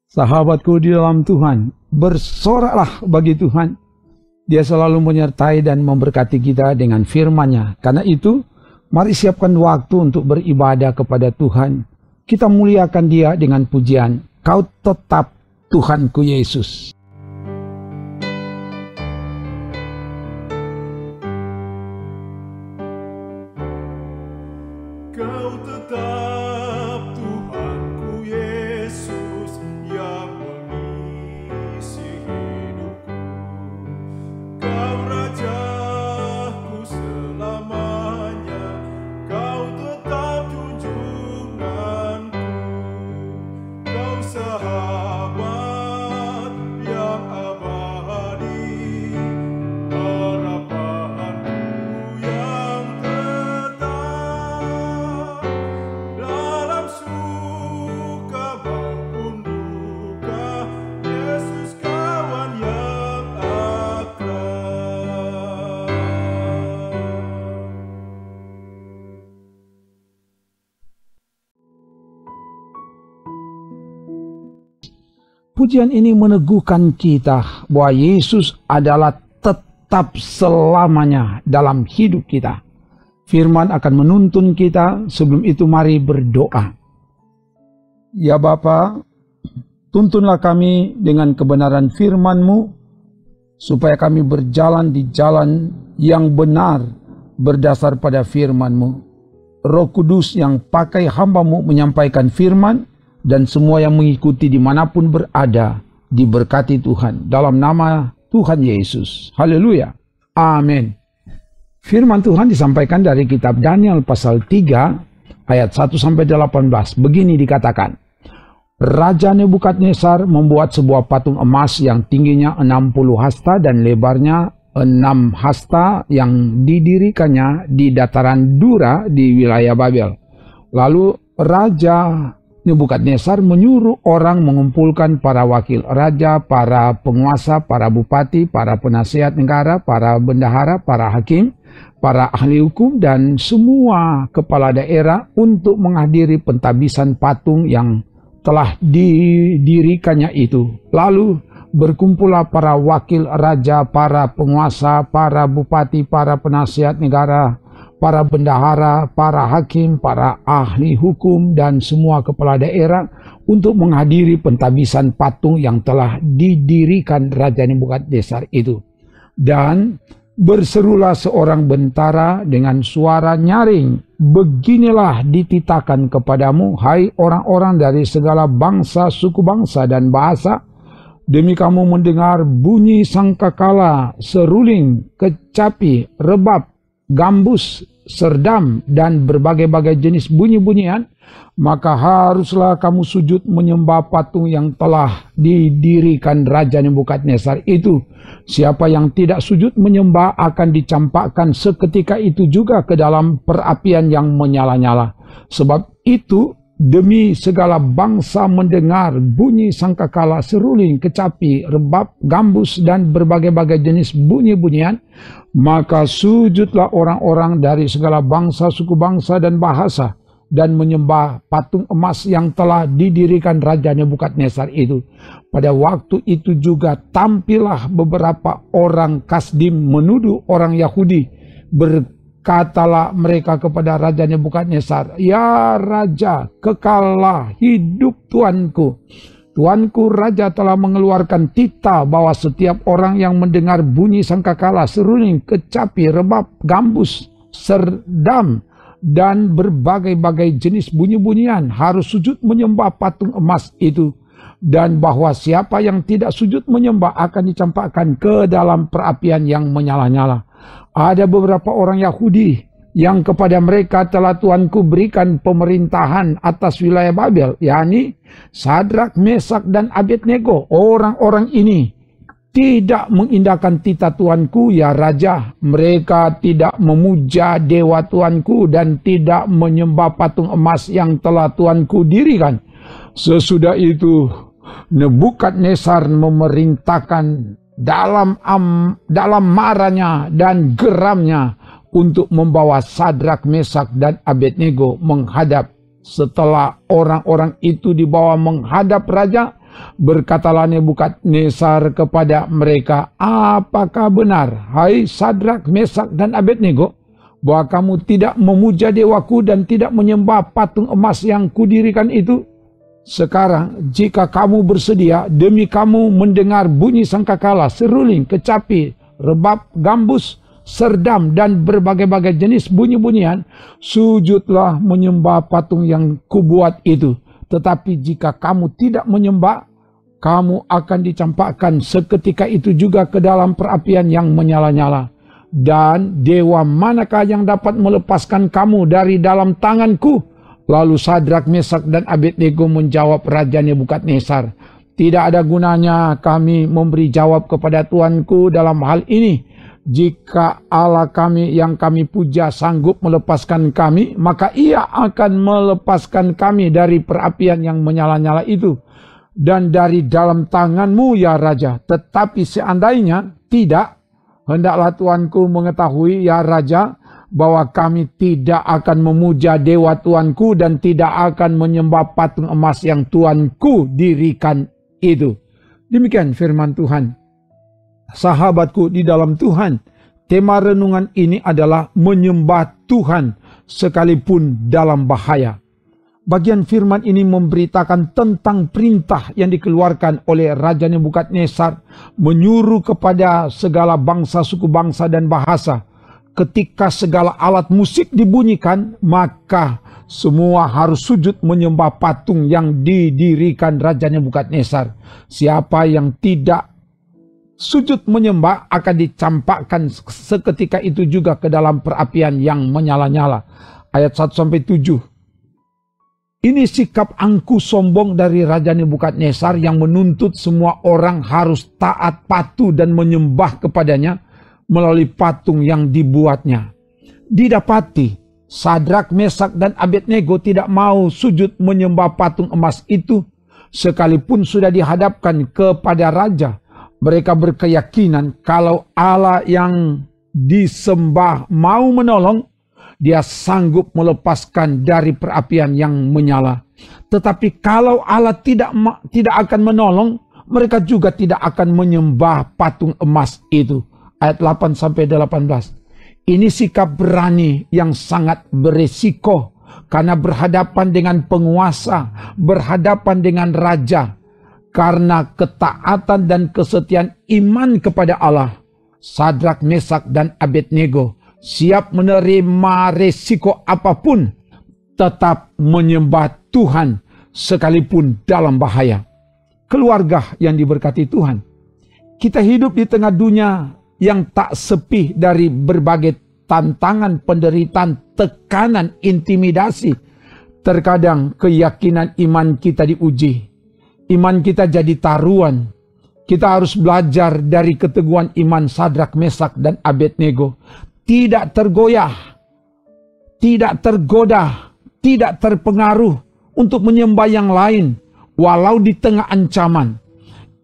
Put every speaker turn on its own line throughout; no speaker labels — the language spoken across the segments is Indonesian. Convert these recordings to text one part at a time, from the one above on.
Sahabatku di dalam Tuhan, bersoraklah bagi Tuhan. Dia selalu menyertai dan memberkati kita dengan firman-Nya. Karena itu, mari siapkan waktu untuk beribadah kepada Tuhan. Kita muliakan Dia dengan pujian. Kau tetap Tuhanku Yesus.
Kau tetap Tuhanku Yesus yang mengisi hidupku. Kau Rajaku selamanya, Kau tetap junjunganku. Kau sahabat yang abadi, harapanku yang tetap. Dalam suka maupun duka, Yesus kawan yang akrab.
Pujian ini meneguhkan kita bahwa Yesus adalah tetap selamanya dalam hidup kita. Firman akan menuntun kita. Sebelum itu mari berdoa. Ya Bapa, tuntunlah kami dengan kebenaran firman-Mu, supaya kami berjalan di jalan yang benar berdasar pada firman-Mu. Roh Kudus yang pakai hamba-Mu menyampaikan firman, dan semua yang mengikuti dimanapun berada, diberkati Tuhan. Dalam nama Tuhan Yesus. Haleluya. Amin. Firman Tuhan disampaikan dari kitab Daniel pasal 3 ayat 1-18. Begini dikatakan. Raja Nebukadnezar membuat sebuah patung emas yang tingginya 60 hasta dan lebarnya 6 hasta yang didirikannya di dataran Dura di wilayah Babel. Lalu Raja Nebukadnezar menyuruh orang mengumpulkan para wakil raja, para penguasa, para bupati, para penasihat negara, para bendahara, para hakim, para ahli hukum, dan semua kepala daerah untuk menghadiri pentabisan patung yang telah didirikannya itu. Lalu berkumpullah para wakil raja, para penguasa, para bupati, para penasihat negara, para bendahara, para hakim, para ahli hukum, dan semua kepala daerah untuk menghadiri pentabisan patung yang telah didirikan Raja Nebukadnezar itu. Dan berserulah seorang bentara dengan suara nyaring, beginilah dititahkan kepadamu, hai orang-orang dari segala bangsa, suku bangsa, dan bahasa, demi kamu mendengar bunyi sangkakala, seruling, kecapi, rebab, gambus, serdam, dan berbagai-bagai jenis bunyi-bunyian, maka haruslah kamu sujud menyembah patung yang telah didirikan Raja Nebukadnezar itu. Siapa yang tidak sujud menyembah akan dicampakkan seketika itu juga ke dalam perapian yang menyala-nyala. Sebab itu, demi segala bangsa mendengar bunyi sangkakala, seruling, kecapi, rebab, gambus, dan berbagai-bagai jenis bunyi-bunyian, maka sujudlah orang-orang dari segala bangsa, suku bangsa, dan bahasa, dan menyembah patung emas yang telah didirikan Raja Nebukadnezar itu. Pada waktu itu juga tampillah beberapa orang Kasdim menuduh orang Yahudi. Berkatalah mereka kepada Raja Nebukadnezar, "Ya Raja, kekallah hidup Tuanku. Tuanku Raja telah mengeluarkan titah bahwa setiap orang yang mendengar bunyi sangkakala, seruling, kecapi, rebab, gambus, serdam, dan berbagai-bagai jenis bunyi-bunyian harus sujud menyembah patung emas itu. Dan bahwa siapa yang tidak sujud menyembah akan dicampakkan ke dalam perapian yang menyala-nyala." Ada beberapa orang Yahudi yang kepada mereka telah Tuanku berikan pemerintahan atas wilayah Babel, yakni Sadrak, Mesak, dan Abednego. Orang-orang ini tidak mengindahkan titah Tuanku, ya Raja. Mereka tidak memuja dewa Tuanku dan tidak menyembah patung emas yang telah Tuanku dirikan. Sesudah itu Nebukadnezar memerintahkan dalam marahnya dan geramnya untuk membawa Sadrak, Mesak, dan Abednego menghadap. Setelah orang-orang itu dibawa menghadap raja, Berkatalah Nebukadnezar kepada mereka, apakah benar, hai Sadrak, Mesak, dan Abednego, bahwa kamu tidak memuja dewaku dan tidak menyembah patung emas yang kudirikan itu? Sekarang, jika kamu bersedia, demi kamu mendengar bunyi sangkakala, seruling, kecapi, rebab, gambus, serdam, dan berbagai-bagai jenis bunyi-bunyian, sujudlah menyembah patung yang kubuat itu. Tetapi jika kamu tidak menyembah, kamu akan dicampakkan seketika itu juga ke dalam perapian yang menyala-nyala. Dan dewa manakah yang dapat melepaskan kamu dari dalam tanganku? Lalu Sadrak, Mesak, dan Abednego menjawab Raja Nebukadnezar, tidak ada gunanya kami memberi jawab kepada Tuanku dalam hal ini. Jika Allah kami yang kami puja sanggup melepaskan kami, maka ia akan melepaskan kami dari perapian yang menyala-nyala itu dan dari dalam tanganmu, ya Raja. Tetapi seandainya tidak, hendaklah Tuanku mengetahui, ya Raja, bahwa kami tidak akan memuja dewa Tuanku dan tidak akan menyembah patung emas yang Tuanku dirikan itu. Demikian firman Tuhan. Sahabatku di dalam Tuhan, tema renungan ini adalah menyembah Tuhan sekalipun dalam bahaya. Bagian firman ini memberitakan tentang perintah yang dikeluarkan oleh Raja Nebukadnezar menyuruh kepada segala bangsa, suku bangsa, dan bahasa. Ketika segala alat musik dibunyikan, maka semua harus sujud menyembah patung yang didirikan Raja Nebukadnezar. Siapa yang tidak sujud menyembah akan dicampakkan seketika itu juga ke dalam perapian yang menyala-nyala. Ayat 1-7. Ini sikap angkuh sombong dari Raja Nebukadnezar yang menuntut semua orang harus taat, patuh, dan menyembah kepadanya melalui patung yang dibuatnya. Didapati, Sadrak, Mesak, dan Abednego tidak mau sujud menyembah patung emas itu, sekalipun sudah dihadapkan kepada Raja. Mereka berkeyakinan kalau Allah yang disembah mau menolong, dia sanggup melepaskan dari perapian yang menyala. Tetapi kalau Allah tidak akan menolong, mereka juga tidak akan menyembah patung emas itu. Ayat 8-18. Ini sikap berani yang sangat beresiko karena berhadapan dengan penguasa, berhadapan dengan raja. Karena ketaatan dan kesetiaan iman kepada Allah, Sadrak, Mesak, dan Abednego siap menerima resiko apapun, tetap menyembah Tuhan sekalipun dalam bahaya. Keluarga yang diberkati Tuhan, kita hidup di tengah dunia yang tak sepi dari berbagai tantangan, penderitaan, tekanan, intimidasi. Terkadang keyakinan iman kita diuji. Iman kita jadi taruhan. Kita harus belajar dari keteguhan iman Sadrak, Mesak, dan Abednego. Tidak tergoyah, tidak tergoda, tidak terpengaruh untuk menyembah yang lain, walau di tengah ancaman.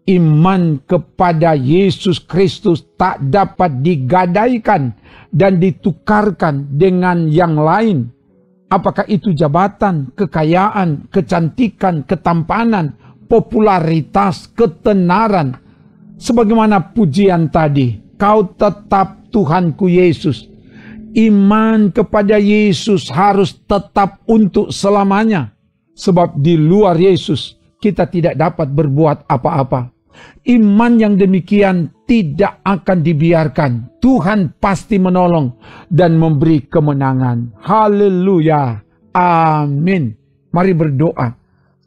Iman kepada Yesus Kristus tak dapat digadaikan dan ditukarkan dengan yang lain. Apakah itu jabatan, kekayaan, kecantikan, ketampanan, popularitas, ketenaran. Sebagaimana pujian tadi, kau tetap Tuhanku Yesus. Iman kepada Yesus harus tetap untuk selamanya. Sebab di luar Yesus kita tidak dapat berbuat apa-apa. Iman yang demikian tidak akan dibiarkan. Tuhan pasti menolong dan memberi kemenangan. Haleluya. Amin. Mari berdoa.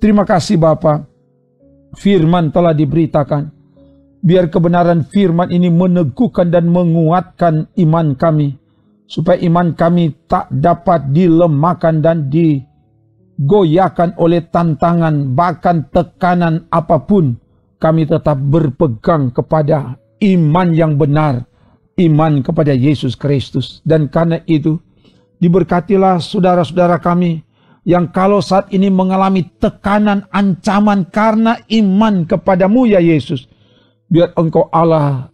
Terima kasih Bapa. Firman telah diberitakan. Biar kebenaran firman ini meneguhkan dan menguatkan iman kami. Supaya iman kami tak dapat dilemahkan dan digoyahkan oleh tantangan, bahkan tekanan apapun. Kami tetap berpegang kepada iman yang benar. Iman kepada Yesus Kristus. Dan karena itu, diberkatilah saudara-saudara kami yang kalau saat ini mengalami tekanan, ancaman karena iman kepadamu ya Yesus. Biar Engkau Allah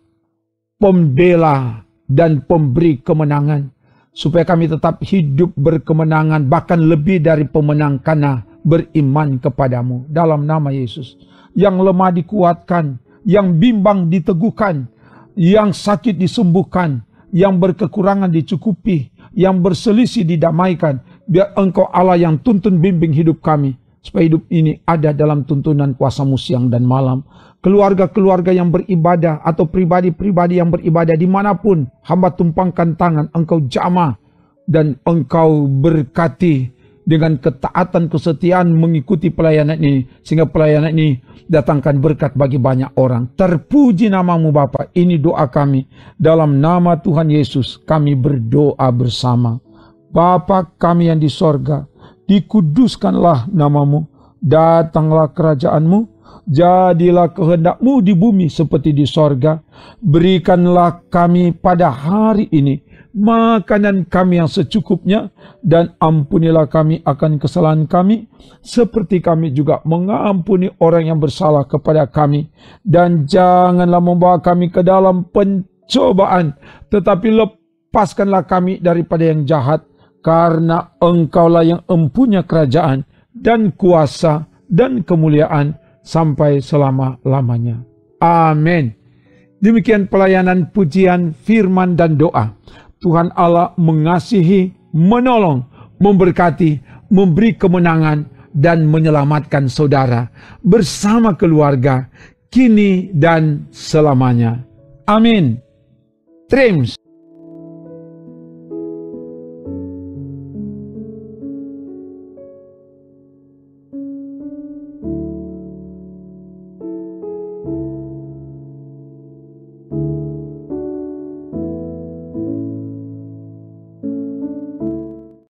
pembela dan pemberi kemenangan. Supaya kami tetap hidup berkemenangan, bahkan lebih dari pemenang karena beriman kepadamu. Dalam nama Yesus. yang lemah dikuatkan, yang bimbang diteguhkan, yang sakit disembuhkan, yang berkekurangan dicukupi, yang berselisih didamaikan. Biar Engkau Allah yang tuntun bimbing hidup kami, supaya hidup ini ada dalam tuntunan kuasa-Mu siang dan malam. Keluarga-keluarga yang beribadah atau pribadi-pribadi yang beribadah dimanapun, hamba tumpangkan tangan, Engkau jamah dan Engkau berkati dengan ketaatan, kesetiaan mengikuti pelayanan ini, sehingga pelayanan ini datangkan berkat bagi banyak orang. Terpuji nama-Mu Bapa. Ini doa kami. Dalam nama Tuhan Yesus kami berdoa bersama. Bapa kami yang di sorga, dikuduskanlah nama-Mu, datanglah kerajaan-Mu, jadilah kehendak-Mu di bumi seperti di sorga. Berikanlah kami pada hari ini makanan kami yang secukupnya, dan ampunilah kami akan kesalahan kami, seperti kami juga mengampuni orang yang bersalah kepada kami. Dan janganlah membawa kami ke dalam pencobaan, tetapi lepaskanlah kami daripada yang jahat, karena Engkaulah yang empunya kerajaan dan kuasa dan kemuliaan sampai selama-lamanya. Amin. Demikian pelayanan pujian, firman, dan doa. Tuhan Allah mengasihi, menolong, memberkati, memberi kemenangan, dan menyelamatkan saudara bersama keluarga, kini dan selamanya. Amin. Trims.